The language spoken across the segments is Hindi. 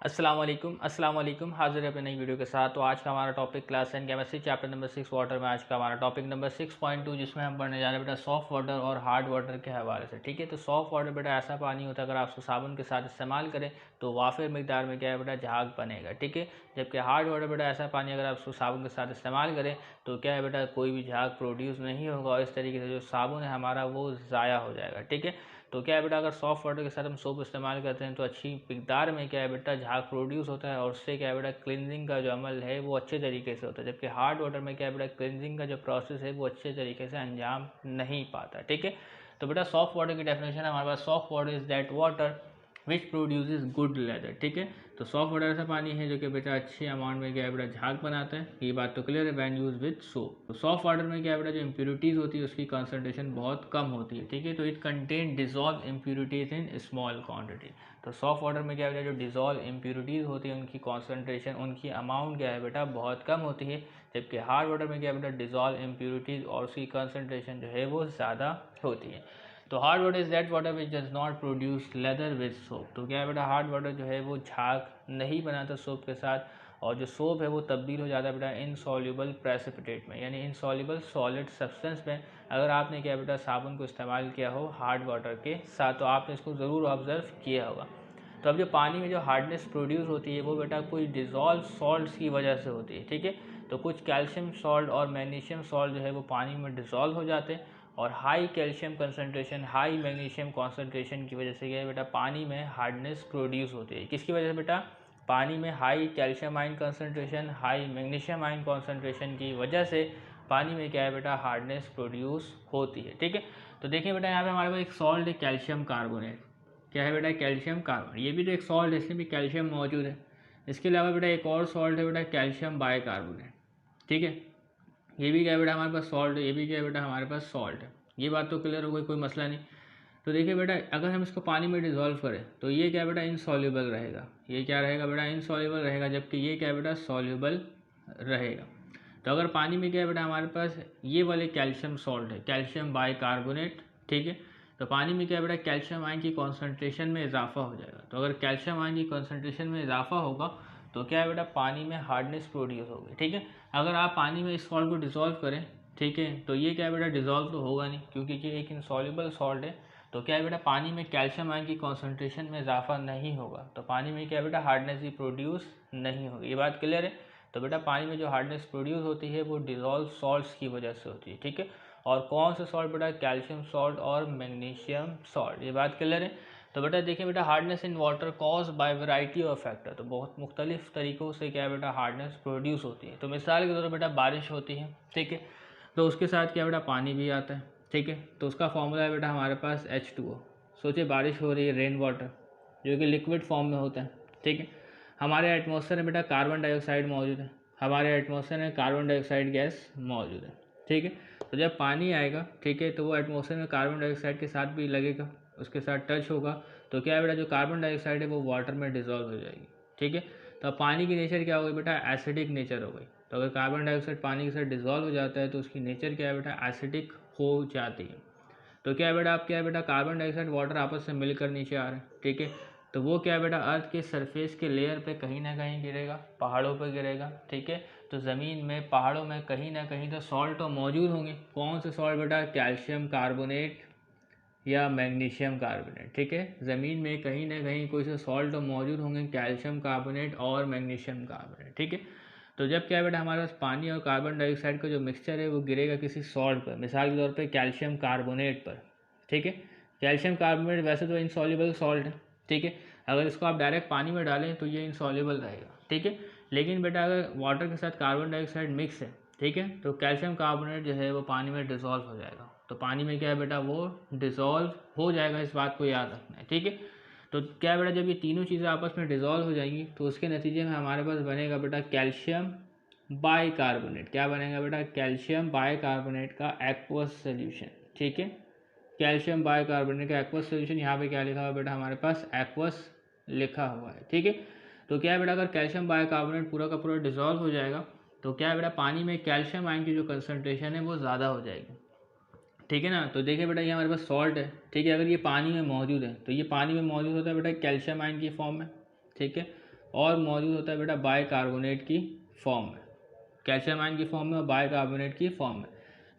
अस्सलाम वालेकुम हाजिर है अपने नई वीडियो के साथ। तो आज का हमारा topic class 10 chemistry chapter number 6 water में आज का हमारा टॉपिक नंबर 6.2 जिसमें हम पढ़ने जा रहे हैं बेटा सॉफ्ट वाटर और हार्ड वाटर के हवाले से। ठीक है, तो सॉफ्ट वाटर बेटा ऐसा पानी होता है अगर आप उसको साबुन के साथ इस्तेमाल करें तो वाफिर मिकदार में क्या है बेटा झाग बनेगा। ठीक है, जबकि हार्ड वाटर बेटा ऐसा पानी अगर आप उसको साबुन के साथ इस्तेमाल करें तो क्या है बेटा कोई भी झाग प्रोड्यूस नहीं होगा और इस तरीके से जो साबुन है हमारा वो ज़ाया हो जाएगा। ठीक है, तो क्या है बेटा अगर सॉफ्ट वाटर के साथ हम सोप इस्तेमाल करते हैं तो अच्छी मिकदार में क्या है बेटा झाग प्रोड्यूस होता है और उससे क्या है बेटा क्लिनजिंग का जो अमल है वो अच्छे तरीके से होता है। जबकि हार्ड वाटर में क्या है बेटा क्लिनजिंग का जो प्रोसेस है वो अच्छे तरीके से अंजाम नहीं पाता। ठीक है, तो बेटा सॉफ्ट वाटर की डेफिनेशन है हमारे पास soft water is that water which produces good leather. ठीक है, तो सॉफ्ट वाटर ऐसा पानी है जो कि बेटा अच्छे अमाउंट में क्या है बेटा झाग बनाता है। ये बात तो क्लियर है वैन यूज विद सोप। तो सॉफ्ट वाटर में क्या है बेटा जो इम्प्यूरिटीज़ होती है उसकी कंसंट्रेशन बहुत कम होती है। ठीक है, तो it contain dissolve impurities in small quantity. तो सॉफ्ट वाटर में क्या है बेटा जो डिजॉल्व इम्प्यूरिटीज़ होती है उनकी कॉन्सेंट्रेशन उनकी अमाउंट क्या है बेटा बहुत कम होती है। जबकि हार्ड वाटर में क्या है बेटा डिजॉल्व इम्प्यूरिटीज़ और उसकी कंसंट्रेशन जो है वो ज़्यादा होती है। तो hard water is that water which does not produce lather with soap. तो क्या है बेटा हार्ड वाटर जो है वो झाग नहीं बनाता सोप के साथ, और जो सोप है वो तब्दील हो जाता है बेटा इनसॉल्युबल प्रेसिपिटेट में, यानी इनसॉल्युबल सॉलिड सब्सटेंस में। अगर आपने क्या बेटा साबुन को इस्तेमाल किया हो हार्ड वाटर के साथ तो आपने इसको ज़रूर ऑब्जर्व किया होगा। तो अब जो पानी में जो हार्डनेस प्रोड्यूस होती है वो बेटा कोई डिज़ोल्व सॉल्ट्स की वजह से होती है। ठीक है, तो कुछ कैल्शियम सॉल्ट और मैग्नीशियम सॉल्ट जो है वो पानी में डिज़ोल्व हो जाते हैं और high calcium concentration high magnesium concentration की वजह से क्या है बेटा पानी में हार्डनेस प्रोड्यूस होती है। किसकी वजह से बेटा पानी में high calcium ion concentration high magnesium ion concentration की वजह से पानी में क्या है बेटा हार्डनेस प्रोड्यूस होती है। ठीक है, तो देखिए बेटा यहाँ पे हमारे पास एक सॉल्ट है कैल्शियम कार्बोनेट। क्या है बेटा कैल्शियम कार्बोनेट, ये भी तो एक सॉल्ट है, इसमें भी कैल्शियम मौजूद है। इसके अलावा बेटा एक और सॉल्ट है बेटा कैल्शियम बाइकार्बोनेट। ठीक है, ये भी क्या है बेटा हमारे पास सॉल्ट है, ये भी क्या है बेटा हमारे पास सॉल्ट है। ये बात तो क्लियर हो गई, कोई मसला नहीं। तो देखिए बेटा अगर हम इसको पानी में डिज़ोल्व करें तो ये क्या है बेटा इनसॉल्युबल रहेगा। ये क्या रहेगा बेटा इनसॉल्युबल रहेगा, जबकि ये क्या है बेटा सॉल्युबल रहेगा। तो अगर पानी में क्या है बेटा हमारे पास ये वाले कैल्शियम सॉल्ट है कैल्शियम बाइकार्बोनेट। ठीक है, तो पानी में क्या है बेटा कैल्शियम आयन की कॉन्सेंट्रेशन में इजाफा हो जाएगा। तो अगर कैल्शियम आयन की कॉन्सेंट्रेशन में इजाफा होगा तो क्या है बेटा पानी में हार्डनेस प्रोड्यूस होगी। ठीक है, अगर आप पानी में इस सॉल्ट को डिज़ोल्व करें ठीक है तो ये क्या है बेटा डिज़ोल्व तो होगा नहीं क्योंकि ये एक इनसॉल्युबल सॉल्ट है। तो क्या है बेटा पानी में कैल्शियम आयन की कॉन्सेंट्रेशन में इजाफा नहीं होगा तो पानी में क्या है बेटा हार्डनेस भी प्रोड्यूस नहीं होगी। ये बात क्लियर है। तो बेटा पानी में जो हार्डनेस प्रोड्यूस होती है वो डिज़ोल्व सॉल्ट्स की वजह से होती है। ठीक है, और कौन से सॉल्ट बेटा कैल्शियम सॉल्ट और मैग्नीशियम सॉल्ट। ये बात क्लियर है। तो बेटा देखिए बेटा hardness in water cause by variety of factor. तो बहुत मुख्तलिफ तरीक़ों से क्या है बेटा हार्डनेस प्रोड्यूस होती है। तो मिसाल के तौर पर बेटा बारिश होती है। ठीक है, तो उसके साथ क्या बेटा पानी भी आता है। ठीक है, तो उसका फॉर्मूला है बेटा हमारे पास H2O। सोचिए बारिश हो रही है रेन वाटर जो कि लिक्विड फॉर्म में होता है। ठीक है, हमारे एटमॉस्फेयर में बेटा कार्बन डाइऑक्साइड मौजूद है, हमारे एटमॉस्फेयर में कार्बन डाइऑक्साइड गैस मौजूद है। ठीक है, तो जब पानी आएगा ठीक है तो वो एटमॉस्फेयर में कार्बन डाइऑक्साइड के साथ भी लगेगा, उसके साथ टच होगा तो क्या है बेटा जो कार्बन डाइऑक्साइड है वो वाटर में डिजॉल्व हो जाएगी। ठीक है, तो पानी की नेचर क्या हो गई बेटा एसिडिक नेचर हो गई। तो अगर कार्बन डाइऑक्साइड पानी के साथ डिजॉल्व हो जाता है तो उसकी नेचर क्या है बेटा एसिडिक हो जाती है। तो क्या है बेटा आप क्या है बेटा कार्बन डाइऑक्साइड वाटर आपस में मिलकर नीचे आ रहे हैं। ठीक है, तो वो क्या है बेटा अर्थ के सरफेस के लेयर पे कहीं ना कहीं गिरेगा, पहाड़ों पे गिरेगा। ठीक है, तो ज़मीन में पहाड़ों में कहीं ना कहीं तो सॉल्ट तो मौजूद होंगे। कौन से सॉल्ट बेटा कैल्शियम कार्बोनेट या मैग्नीशियम कार्बोनेट। ठीक है, ज़मीन में कहीं ना कहीं कोई से सॉल्ट तो मौजूद होंगे कैल्शियम कार्बोनेट और मैग्नीशियम कार्बोनेट। ठीक है, तो जब क्या है बेटा हमारे पास पानी और कार्बन डाइऑक्साइड का जो मिक्सचर है वो गिरेगा किसी सॉल्ट पर, मिसाल के तौर पे कैल्शियम कार्बोनेट पर। ठीक है, कैल्शियम कार्बोनेट वैसे तो इनसॉल्युबल सॉल्ट है। ठीक है, अगर इसको आप डायरेक्ट पानी में डालें तो ये इनसॉल्युबल रहेगा। ठीक है, लेकिन बेटा अगर वाटर के साथ कार्बन डाइऑक्साइड मिक्स है ठीक है तो कैल्शियम कार्बोनेट जो है वो पानी में डिज़ोल्व हो जाएगा। तो पानी में क्या है बेटा वो डिज़ोल्व हो जाएगा, इस बात को याद रखना है। ठीक है, तो क्या है बेटा जब ये तीनों चीज़ें आपस में डिज़ोल्व हो जाएंगी तो उसके नतीजे में हमारे पास बनेगा बेटा कैल्शियम बाइकार्बोनेट। क्या बनेगा बेटा कैल्शियम बाइकार्बोनेट का एक्वस सोल्यूशन। ठीक है, कैल्शियम बाइकार्बोनेट का एक्वस सोल्यूशन, यहाँ पे क्या लिखा हुआ है बेटा हमारे पास एक्वस लिखा हुआ है। ठीक है, तो क्या है बेटा अगर कैल्शियम बाइकार्बोनेट पूरा का पूरा डिज़ोल्व हो जाएगा तो क्या है बेटा पानी में कैल्शियम आयन की जो कंसनट्रेशन है वो ज़्यादा हो जाएगी। ठीक है ना, तो देखिए बेटा ये हमारे पास सॉल्ट है। ठीक है, अगर ये पानी में मौजूद है तो ये पानी में मौजूद होता है बेटा कैल्शियम आयन की फॉर्म में। ठीक है, और मौजूद होता है बेटा बाइकार्बोनेट की फॉर्म में, कैल्शियम आयन की फॉर्म में और बाइकार्बोनेट की फॉर्म में।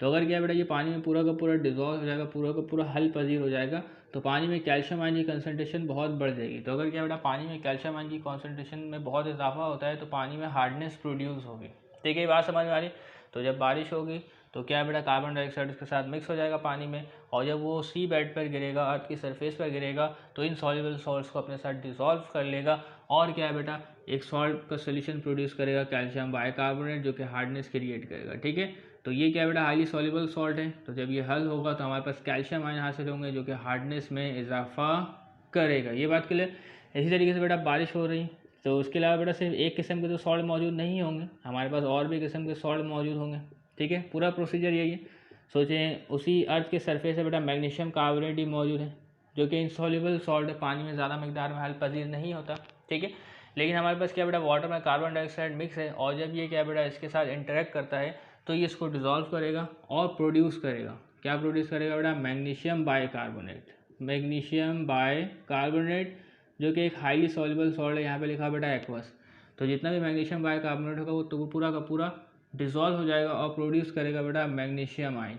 तो अगर क्या बेटा ये पानी में पूरा का पूरा डिजॉल्व हो जाएगा, पूरा का पूरा हल पजीर हो जाएगा, तो पानी में कैल्शियम आयन की कंसनट्रेशन बहुत बढ़ जाएगी। तो अगर क्या बेटा पानी में कैल्शियम आयन की कंसनट्रेशन में बहुत इजाफा होता है तो पानी में हार्डनेस प्रोड्यूस होगी। ठीक है, ये बात समझ में आ रही। तो जब बारिश होगी तो क्या बेटा कार्बन डाइऑक्साइड उसके साथ मिक्स हो जाएगा पानी में, और जब वो सी बेड पर गिरेगा, अर्थ की सरफेस पर गिरेगा, तो इन सॉल्युबल सॉल्ट्स को अपने साथ डिसॉल्व कर लेगा और क्या बेटा एक सॉल्ट का सोल्यूशन प्रोड्यूस करेगा कैल्शियम बाइकार्बोनेट, जो कि हार्डनेस क्रिएट करेगा। ठीक है, तो ये क्या बेटा हाईली सॉल्युबल सॉल्ट है। तो जब ये हल होगा तो हमारे पास कैल्शियम आयन हासिल होंगे जो कि हार्डनेस में इजाफा करेगा। ये बात क्लियर। इसी तरीके से बेटा बारिश हो रही तो उसके अलावा बेटा सिर्फ एक किस्म के तो सॉल्ट मौजूद नहीं होंगे, हमारे पास और भी किस्म के सॉल्ट मौजूद होंगे। ठीक है, पूरा प्रोसीजर यही है। सोचें उसी अर्थ के सरफेस से बेटा मैग्नीशियम कार्बोनेट भी मौजूद है जो कि इनसॉल्युबल सॉल्ट है, पानी में ज़्यादा मकदार में हल पजीर नहीं होता। ठीक है, लेकिन हमारे पास क्या बेटा वाटर में कार्बन डाइऑक्साइड मिक्स है, और जब ये क्या बेटा इसके साथ इंटरेक्ट करता है तो ये इसको डिसॉल्व करेगा और प्रोड्यूस करेगा। क्या प्रोड्यूस करेगा बेटा? Magnesium bicarbonate. मैग्नीशियम बाइकार्बोनेट जो कि एक हाईली सॉल्युबल सॉल्ट है, यहाँ पे लिखा बेटा एक्वस। तो जितना भी मैग्नीशियम बाइकार्बोनेट होगा वो तो पूरा का पूरा डिसॉल्व हो जाएगा और प्रोड्यूस करेगा बेटा मैग्नीशियम आयन।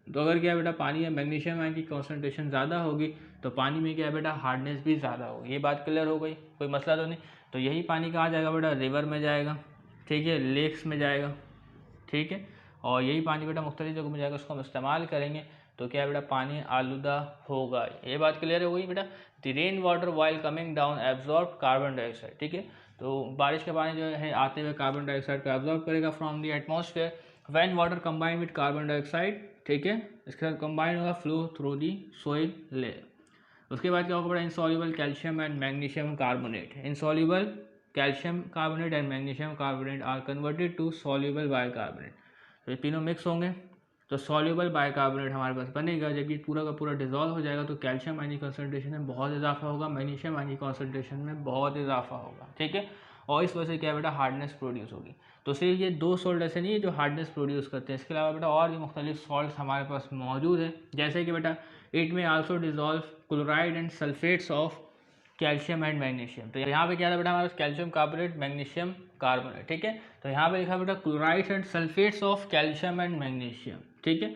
तो अगर क्या बेटा पानी में मैग्नीशियम आयन की कॉन्सेंट्रेशन ज़्यादा होगी तो पानी में क्या बेटा हार्डनेस भी ज़्यादा होगी। ये बात क्लियर हो गई, कोई मसला तो नहीं। तो यही पानी कहाँ जाएगा बेटा? रिवर में जाएगा, ठीक है, लेक्स में जाएगा, ठीक है, और यही पानी बेटा मुख्तलिफ जगहों में जाएगा, उसको हम इस्तेमाल करेंगे तो क्या बेटा पानी आलूदा होगा। ये बात क्लियर हो गई बेटा। The rain water while coming down absorb carbon dioxide. ठीक है, तो बारिश का पानी जो है आते हुए कार्बन डाइऑक्साइड को एब्जॉर्ब करेगा from the atmosphere when water combine with carbon dioxide. ठीक है, इसके साथ कंबाइन होगा flow through the soil layer. उसके बाद क्या होगा बेटा? Insoluble calcium and magnesium carbonate. Insoluble calcium carbonate and magnesium carbonate are converted to soluble bicarbonate. तो ये तीनों मिक्स होंगे तो सॉल्युबल बाइकार्बोनेट हमारे पास बनेगा। जब ये पूरा का पूरा डिसॉल्व हो जाएगा तो कैल्शियम आयन की कंसनट्रेशन में बहुत इजाफा होगा, मैग्नीशियम आयन की कंसनट्रेशन में बहुत इजाफा होगा। ठीक है, और इस वजह से क्या बेटा हार्डनेस प्रोड्यूस होगी। तो सिर्फ ये दो सॉल्ट ऐसे नहीं है जो हार्डनेस प्रोड्यूस करते हैं, इसके अलावा बेटा और भी मुख्तलिफ सॉल्ट हमारे पास मौजूद है, जैसे कि बेटा इट में also dissolve chloride and sulphates of calcium and magnesium. तो यहाँ पे क्या था बेटा? हमारे पास कैल्शियम कार्बोनेट, मैग्नीशियम कार्बोनेट। ठीक है, तो यहाँ पे लिखा बेटा chlorides and sulphates of calcium and magnesium. ठीक है,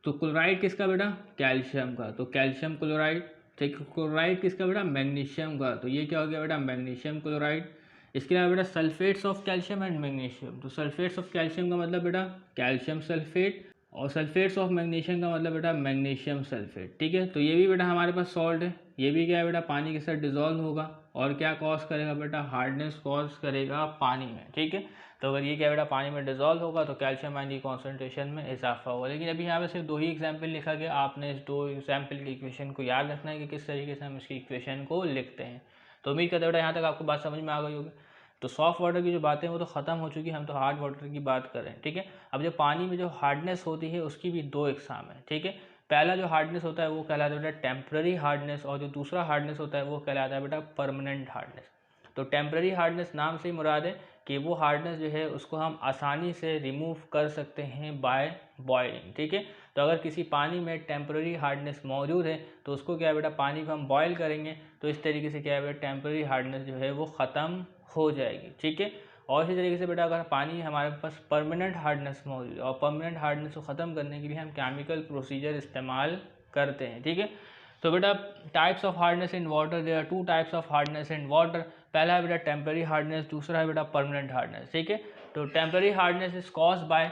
तो क्लोराइड किसका बेटा? कैल्शियम का, तो कैल्शियम क्लोराइड। ठीक है, क्लोराइड किसका बेटा? मैग्नीशियम का, तो ये क्या हो गया बेटा? Magnesium chloride. इसके अलावा बेटा sulphates of calcium and magnesium, तो सल्फेट्स ऑफ कैल्शियम का मतलब बेटा कैल्शियम सल्फेट, और सल्फेट्स ऑफ मैग्नीशियम का मतलब बेटा मैग्नीशियम सल्फेट। ठीक है, तो ये भी बेटा हमारे पास सॉल्ट है, ये भी क्या है बेटा? पानी के साथ डिजॉल्व होगा और क्या कॉज करेगा बेटा? हार्डनेस कॉज करेगा पानी में। ठीक है, तो अगर ये क्या बेटा पानी में डिजॉल्व होगा तो कैल्शियम आयन की कॉन्सेंट्रेशन में इजाफा होगा। लेकिन अभी यहाँ पे सिर्फ दो ही एग्जाम्पल लिखा गया, आपने इस दो एग्जाम्पल की इक्वेशन को याद रखना है कि किस तरीके से हम इसकी इक्वेशन को लिखते हैं। तो उम्मीद करते हैं बेटा यहाँ तक आपको बात समझ में आ गई होगी। तो सॉफ्ट वाटर की जो बातें वो तो ख़त्म हो चुकी, हम तो हार्ड वाटर की बात कर रहे हैं। ठीक है, अब जो पानी में जो हार्डनेस होती है उसकी भी दो इकसाम है। ठीक है, पहला जो हार्डनेस होता है वो कहलाता है बेटा टेम्पररी हार्डनेस, और जो दूसरा हार्डनेस होता है वो कहलाता है बेटा परमानेंट हार्डनेस। तो टेम्पररी हार्डनेस नाम से ही मुराद है कि वो हार्डनेस जो है उसको हम आसानी से रिमूव कर सकते हैं बाय बॉयलिंग। ठीक है, तो अगर किसी पानी में टेम्पररी हार्डनेस मौजूद है तो उसको क्या है बेटा पानी को हम बॉयल करेंगे तो इस तरीके से क्या है बेटा टेम्पररी हार्डनेस जो है वो ख़त्म हो जाएगी। ठीक है, और इसी तरीके से बेटा अगर पानी हमारे पास परमानेंट हार्डनेस मौजूद है और परमानेंट हार्डनेस को ख़त्म करने के लिए हम केमिकल प्रोसीजर इस्तेमाल करते हैं। ठीक है, तो बेटा types of hardness in water, there are two types of hardness in water. पहला है बेटा टेम्पररी हार्डनेस, दूसरा है बेटा परमानेंट हार्डनेस। ठीक है, तो temporary hardness is caused by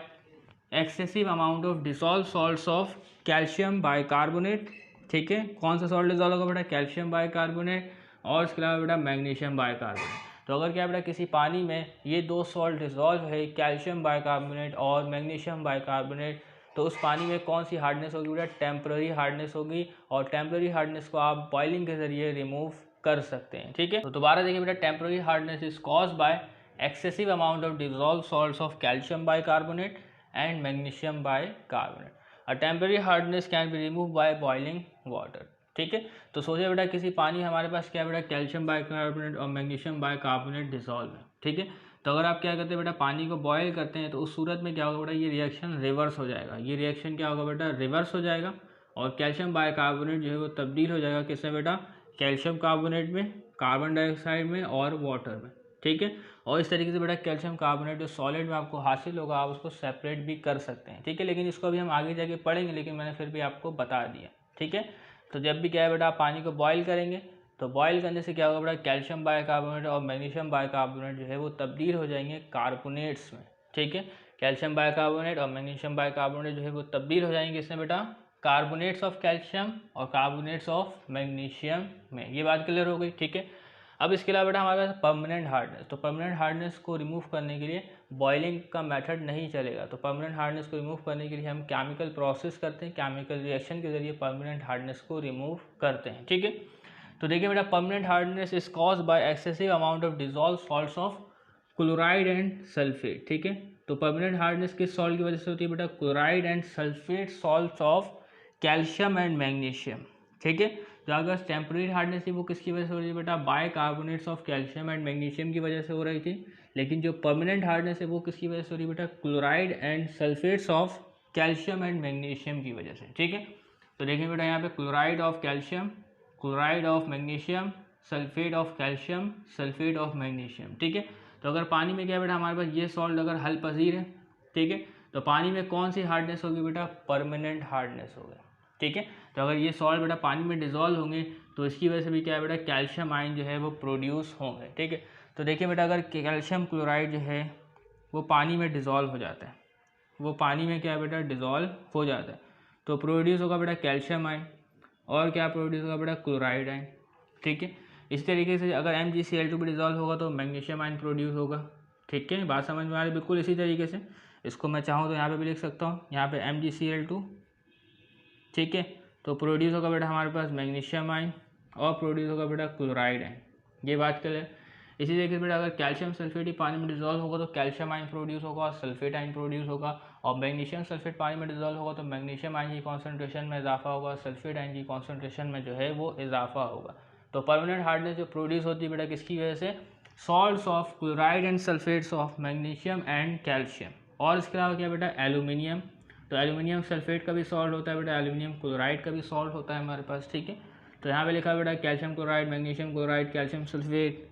excessive amount of dissolve salts of calcium bicarbonate. ठीक है, कौन सा सॉल्ट डिसॉल्व होगा बेटा? कैल्शियम बाइकार्बोनेट, और इसके अलावा बेटा मैग्नीशियम बाइकार्बोनेट। तो अगर क्या बेटा किसी पानी में ये दो सॉल्ट डिसॉल्व है, कैल्शियम बाइकार्बोनेट और मैग्नीशियम बाइकार्बोनेट, तो उस पानी में कौन सी हार्डनेस होगी बेटा? टेम्पररी हार्डनेस होगी, और टेम्पररी हार्डनेस को आप बॉइलिंग के जरिए रिमूव कर सकते हैं। ठीक है, तो दोबारा देखिए बेटा temporary hardness is caused by excessive amount of dissolve salts of calcium bicarbonate and magnesium bicarbonate. A temporary hardness can be remove by boiling water. ठीक है, तो सोचिए बेटा किसी पानी हमारे पास क्या बेटा कैल्शियम बाइकार्बोनेट और मैग्नीशियम बाइकार्बोनेट डिसॉल्व है। ठीक है, तो अगर आप क्या करते हैं बेटा पानी को बॉयल करते हैं तो उस सूरत में क्या होगा बेटा? ये रिएक्शन रिवर्स हो जाएगा। ये रिएक्शन क्या होगा बेटा? रिवर्स हो जाएगा, और कैल्शियम बाइकार्बोनेट जो है वो तब्दील हो जाएगा किससे बेटा? कैल्शियम कार्बोनेट में, कार्बन डाइऑक्साइड में और वाटर में, ठीक है। और इस तरीके से बेटा कैल्शियम कार्बोनेट जो सॉलिड में आपको हासिल होगा आप उसको सेपरेट भी कर सकते हैं, ठीक है। लेकिन इसको अभी हम आगे जाके पढ़ेंगे, लेकिन मैंने फिर भी आपको बता दिया, ठीक है। तो जब भी क्या है बेटा आप पानी को बॉयल करेंगे तो बॉयल करने से क्या होगा बेटा, कैल्शियम बाइकार्बोनेट और मैग्नीशियम बाइकार्बोनेट जो है वो तब्दील हो जाएंगे कार्बोनेट्स में, ठीक है। कैल्शियम बाइकार्बोनेट और मैग्नीशियम बाइकार्बोनेट जो है वो तब्दील हो जाएंगे इसमें बेटा कार्बोनेट्स ऑफ कैल्शियम और कार्बोनेट्स ऑफ मैग्नीशियम में। ये बात क्लियर हो गई, ठीक है। अब इसके अलावा बेटा हमारे पास परमानेंट हार्डनेस, तो परमानेंट हार्डनेस को रिमूव करने के लिए बॉइलिंग का मेथड नहीं चलेगा। तो परमानेंट हार्डनेस को रिमूव करने के लिए हम केमिकल प्रोसेस करते हैं, केमिकल रिएक्शन के जरिए परमानेंट हार्डनेस को रिमूव करते हैं, ठीक है। तो देखिए बेटा permanent hardness is cause by excessive amount of dissolve salts of chloride and sulphate, ठीक है। तो परमानेंट हार्डनेस किस सॉल्ट की वजह से होती है बेटा, chloride and sulphate salts of calcium and magnesium, ठीक है। जो अगर टेम्परेरी हार्डनेस थी वो किसकी वजह से हो रही है बेटा, bicarbonates of calcium and magnesium की वजह से हो रही थी। लेकिन जो परमानेंट हार्डनेस है वो किसकी वजह से हो रही है बेटा, chloride and sulphates of calcium and magnesium की वजह से, ठीक है। तो देखिए बेटा यहाँ पे chloride of calcium, chloride of magnesium, sulphate of calcium, sulphate of magnesium, ठीक है। तो अगर पानी में क्या बेटा हमारे पास ये सॉल्ट अगर हल पजीर है, ठीक है, तो पानी में कौन सी हार्डनेस होगी बेटा, परमानेंट हार्डनेस होगी, ठीक है। तो अगर ये सॉल्ट बेटा पानी में डिजोल्व होंगे तो इसकी वजह से भी क्या है बेटा, कैल्शियम आयन जो है वो प्रोड्यूस होंगे, ठीक है। तो देखिए बेटा अगर कैल्शियम क्लोराइड जो है वो पानी में डिजोल्व हो जाता है, वो पानी में क्या है बेटा डिजोल्व हो जाता है, तो प्रोड्यूस होगा बेटा कैल्शियम आयन और क्या प्रोड्यूस होगा बेटा, क्लोराइड आयन, ठीक है। इस तरीके से अगर MgCl2 भी डिजोल्व होगा तो मैग्नीशियम आयन प्रोड्यूस होगा, ठीक है। बात समझ में आ रही है, बिल्कुल इसी तरीके से इसको मैं चाहूँ तो यहाँ पे भी लिख सकता हूँ, यहाँ पे MgCl2, ठीक है। तो प्रोड्यूस होगा बेटा हमारे पास मैग्नीशियम आयन और प्रोड्यूस होगा बेटा क्लोराइड आयन, ये बात क्लियर। इसी तरीके से बेटा अगर कैल्शियम सल्फेट ही पानी में डिजोल्व होगा तो कैल्शियम आयन प्रोड्यूस होगा और सल्फेट आयन प्रोड्यूस होगा, और मैग्नीशियम सल्फेट पानी में डिजोल्व होगा तो मैग्नीशियम आयन की कॉन्सेंट्रेशन में इजाफा होगा, सल्फेट आयन की कॉन्सेंट्रेशन में जो है वो इजाफा होगा। तो परमानेंट हार्डनेस जो प्रोड्यूस होती है बेटा किसकी वजह से, salts of chloride and sulphates of magnesium and calcium. और इसके अलावा क्या बेटा, एल्यूमिनियम, तो एल्यूमिनियम सल्फेट का भी सॉल्ट होता है बेटा, एल्यूमिनियम क्लोराइड का भी सॉल्ट होता है हमारे पास, ठीक है। तो यहाँ पे लिखा है बेटा calcium chloride, magnesium chloride, calcium sulphate,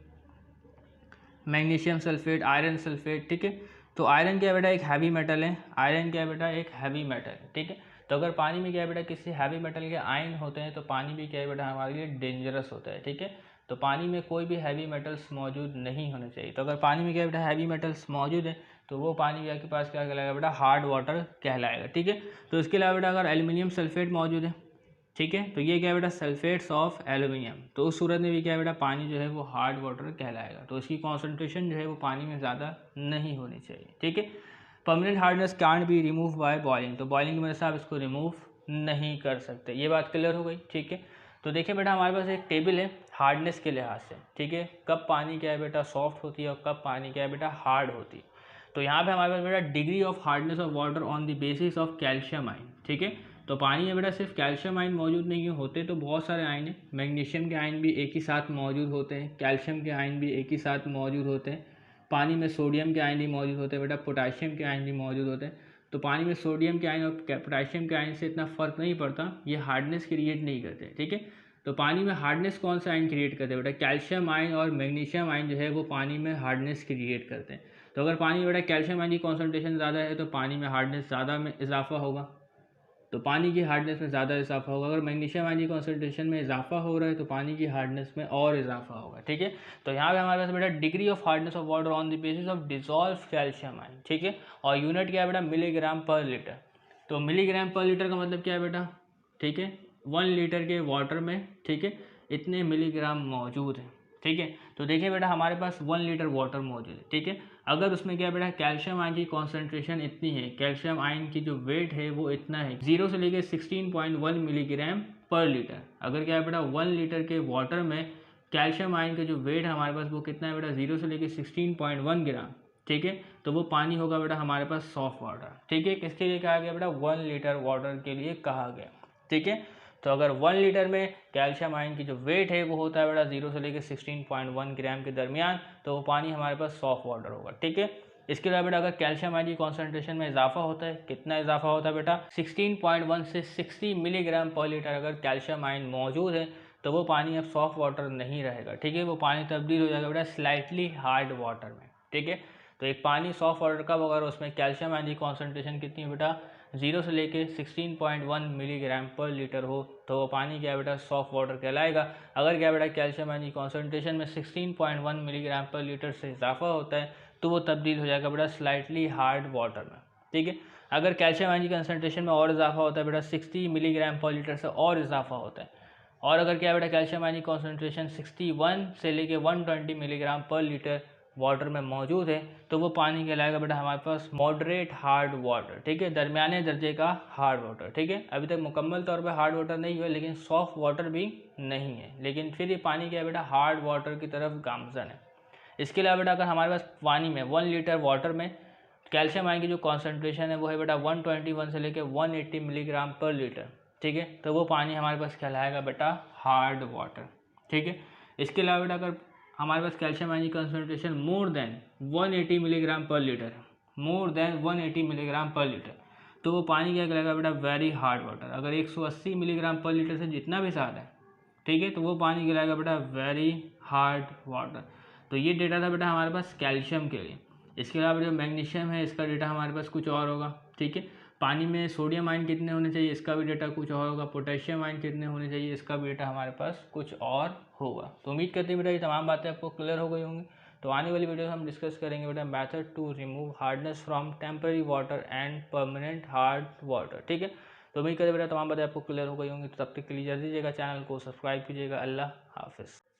magnesium sulphate, iron sulphate, ठीक है। तो आयरन क्या है बेटा, एक हैवी मेटल है, आयरन क्या है बेटा, एक हैवी मेटल है, ठीक है। तो अगर पानी में क्या है बेटा किसी हैवी मेटल के आयन होते हैं तो पानी भी क्या है बेटा हमारे लिए डेंजरस होता है, ठीक है। तो पानी में कोई भी हैवी मेटल्स मौजूद नहीं होने चाहिए। तो अगर पानी में क्या बेटा हैवी मेटल्स मौजूद है तो वो पानी आपके पास क्या कहलाएगा बेटा, हार्ड वाटर कहलाएगा, ठीक है। तो इसके अलावा बेटा अगर एल्यूमिनियम सल्फेट मौजूद है, ठीक है, तो ये क्या है बेटा सल्फेट्स ऑफ एल्यूमिनियम, तो उस सूरत में भी क्या है बेटा पानी जो है वो हार्ड वाटर कहलाएगा। तो इसकी कॉन्सेंट्रेशन जो है वो पानी में ज़्यादा नहीं होनी चाहिए, ठीक है। Permanent hardness can't be remove by boiling, तो बॉइलिंग की वजह से आप इसको रिमूव नहीं कर सकते, ये बात क्लियर हो गई, ठीक है। तो देखिए बेटा हमारे पास एक टेबल है हार्डनेस के लिहाज से, ठीक है, कब पानी क्या है बेटा सॉफ्ट होती है और कब पानी क्या है बेटा हार्ड होती है। तो यहाँ पे हमारे पास बेटा degree of hardness of water on the basis of calcium ion, ठीक है। तो पानी में बेटा सिर्फ कैल्शियम आयन मौजूद नहीं होते, तो बहुत सारे आयन हैं, मैग्नीशियम के आयन भी एक ही साथ मौजूद होते हैं, कैल्शियम के आयन भी एक ही साथ मौजूद होते हैं, पानी में सोडियम के आयन भी मौजूद होते हैं बेटा, पोटाशियम के आयन भी मौजूद होते हैं। तो पानी में सोडियम के आयन और पोटाशियम के आयन से इतना फ़र्क नहीं पड़ता, ये हार्डनेस क्रिएट नहीं करते, ठीक है। तो पानी में हार्डनेस कौन सा आयन क्रिएट करते हैं बेटा, कैल्शियम आयन और मैग्नीशियम आयन जो है वो पानी में हार्डनेस क्रिएट करते हैं। तो अगर पानी में बेटा कैल्शियम आयन की कॉन्सेंट्रेशन ज़्यादा है तो पानी में हार्डनेस ज़्यादा में इजाफा होगा, तो पानी की हार्डनेस में ज़्यादा इजाफा होगा। अगर मैग्नीशियम आयन की कॉन्सेंट्रेशन में इजाफा हो रहा है तो पानी की हार्डनेस में और इजाफा होगा, ठीक है। तो यहाँ पे हमारे पास बेटा degree of hardness of water on the basis of dissolve calcium ion, ठीक है। और यूनिट क्या है बेटा, मिलीग्राम पर लीटर। तो मिलीग्राम पर लीटर का मतलब क्या है बेटा, ठीक है, 1 लीटर के वाटर में, ठीक है, इतने मिलीग्राम मौजूद है, ठीक है। तो देखिए बेटा हमारे पास 1 लीटर वाटर मौजूद है, ठीक है। अगर उसमें क्या बेटा कैल्शियम आयन की कॉन्सेंट्रेशन इतनी है, कैल्शियम आयन की जो वेट है वो इतना है, 0 से लेकर 16.1 मिलीग्राम पर लीटर। अगर क्या है बेटा 1 लीटर के वाटर में कैल्शियम आयन का जो वेट है हमारे पास वो कितना है बेटा, 0 से लेकर 16.1 ग्राम, ठीक है। तो वो पानी होगा बेटा हमारे पास सॉफ्ट वाटर, ठीक है। किसके लिए कहा गया बेटा, 1 लीटर वाटर के लिए कहा गया, ठीक है। तो अगर 1 लीटर में कैल्शियम आयन की जो वेट है वो होता है बेटा 0 से लेकर 16.1 ग्राम के दरमियान, तो वो पानी हमारे पास सॉफ्ट वाटर होगा, ठीक है। इसके अलावा बेटा अगर कैल्शियम आयन की कॉन्सेंट्रेशन में इजाफा होता है, कितना इजाफा होता है बेटा, 16.1 से 60 मिलीग्राम पर लीटर अगर कैल्शियम आयन मौजूद है तो वो पानी अब सॉफ्ट वाटर नहीं रहेगा, ठीक है। वो पानी तब्दील हो जाएगा बेटा स्लाइटली हार्ड वाटर में, ठीक है। तो एक पानी सॉफ्ट वाटर कब होगा, उसमें कैल्शियम आयन की कॉन्सेंट्रेशन कितनी है बेटा, 0 से लेके 16.1 मिलीग्राम पर लीटर हो तो वो पानी क्या है बेटा, सॉफ्ट वाटर कहलाएगा। अगर क्या बेटा कैल्शियम आयन की कॉन्सेंट्रेशन में 16.1 मिलीग्राम पर लीटर से इजाफा होता है तो वो तब्दील हो जाएगा बेटा स्लाइटली हार्ड वाटर में, ठीक है। अगर कैल्शियम आयन की कंसंट्रेशन में और इजाफा होता है बेटा 60 मिलीग्राम पर लीटर से और इजाफा होता है, और अगर क्या बेटा कैल्शियम आयन की कॉन्सेंट्रेशन 61 से लेके 120 मिलीग्राम पर लीटर वाटर में मौजूद है तो वो पानी कहलाएगा बेटा हमारे पास मॉडरेट हार्ड वाटर, ठीक है, दरमियाने दर्जे का हार्ड वाटर, ठीक है। अभी तक मुकम्मल तौर पे हार्ड वाटर नहीं हुआ लेकिन सॉफ्ट वाटर भी नहीं है, लेकिन फिर ये पानी क्या है बेटा हार्ड वाटर की तरफ गामजन है। इसके अलावा बेटा अगर हमारे पास पानी में 1 लीटर वाटर में कैल्शियम आयन की जो कॉन्सेंट्रेशन है वो है बेटा 121 से लेकर 180 मिलीग्राम पर लीटर, ठीक है, तो वो पानी हमारे पास कहलाएगा बेटा हार्ड वाटर, ठीक है। इसके अलावा बेटा अगर हमारे पास कैल्शियम आयन की कॉन्सेंट्रेशन मोर देन 180 मिलीग्राम पर लीटर है, मोर देन 180 मिलीग्राम पर लीटर, तो वो पानी क्या कहलाएगा बेटा वेरी हार्ड वाटर। अगर 180 मिलीग्राम पर लीटर से जितना भी ज़्यादा है, ठीक है, तो वो पानी कहलाएगा बेटा वेरी हार्ड वाटर। तो ये डेटा था बेटा हमारे पास कैल्शियम के लिए। इसके अलावा जो मैग्नीशियम है इसका डेटा हमारे पास कुछ और होगा, ठीक है। पानी में सोडियम आयन कितने होने चाहिए इसका भी डेटा कुछ और होगा, पोटेशियम आयन कितने होने चाहिए इसका भी डेटा हमारे पास कुछ और होगा। तो उम्मीद करते हैं बेटा ये तमाम बातें आपको क्लियर हो गई होंगी। तो आने वाली वीडियो में हम डिस्कस करेंगे बेटा method to remove hardness from temporary water and permanent hard water, ठीक है। तो उम्मीद करते बेटा तमाम बातें आपको क्लियर हो गई होंगी। तो तब तक के लिए जल्दी कीजिएगा, चैनल को सब्सक्राइब कीजिएगा। अल्लाह हाफिज़।